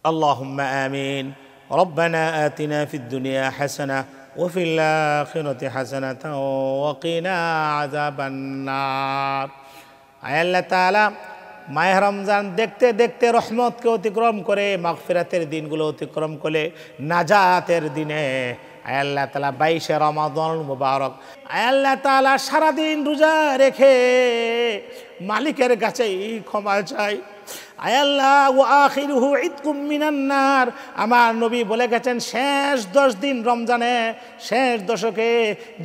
اللهم آمين ربنا آتنا في الدنيا حسنة وفي الآخرة حسنة وقنا عذاب النار আয় আল্লাহ তাআলা মাহে রমজান দেখতে দেখতে রহমতকে অতিক্রম করে মাগফিরাতের দিনগুলো অতিক্রম করে নাজাতের দিনে আয় আল্লাহ তাআলা 22 রমাদানুল মুবারক আয় আল্লাহ তাআলা সারাদিন রোজা রেখে মালিকের কাছেই ক্ষমা চাই। আয় আল্লাহ ওয়া আখিরুহু ইতকুম মিনান নার, আমার নবী বলে গেছেন শেষ 10 দিন রমজানে শেষ দশকে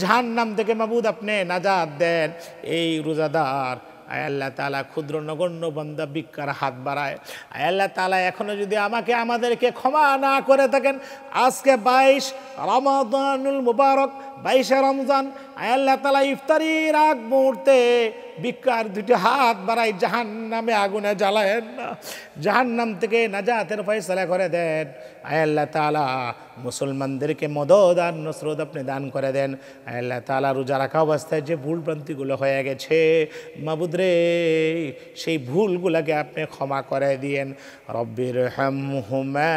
জাহান্নাম থেকে মাবুদ আপনি নাজাত দেন। এই রোজাদার আয় আল্লাহ তাআলা ক্ষুদ্র নগণ্য বান্দা ভিক্ষার হাত বাড়ায়। আয় আল্লাহ তাআলা এখনো যদি আমাদেরকে ক্ষমা না করে থাকেন, আজকে 22 রমাদানুল মুবারক 22 রমজান, আয় আল্লাহ তাআলা ইফতারির আগ মুহূর্তে ভিক্ষার দুটি হাত বাড়াই জাহান্নামে আগুনে জ্বালায়েন না, জাহান্নাম থেকে নাজাতের ফয়সালা করে দেন। আয় আল্লাহ তাআলা মুসলমানদেরকে মদদ আর নসরত আপনি দান করে দেন। আয় আল্লাহ তাআলা রোজা রাখা অবস্থায় যে ভুল ভ্রান্তিগুলো হয়ে গেছে মাবুদ রে, সেই ভুলগুলোকে আপনি ক্ষমা করে দিয়েন। রব্বির হামহুমা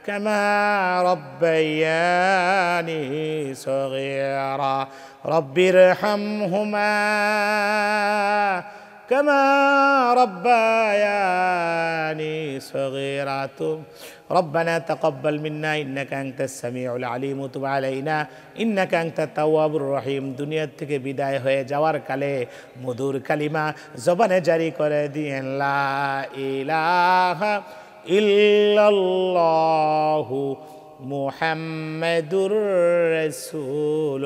কামা রব্বায়ানি সগীরা, রব্বির হামহুমা কামা রব্বায়ানি সগীরা। ربنا تقبل منا إنك أنت السميع العليم وتب علينا إنك أنت التواب الرحيم। দুনিয়া থেকে বিদায় হয়ে যাওয়ার কালে মধুর কালিমা জবানে জারি করে দিয়েন, লা ইলাহা ইল্লাল্লাহু মুহাম্মাদুর রাসূলুল্লাহ।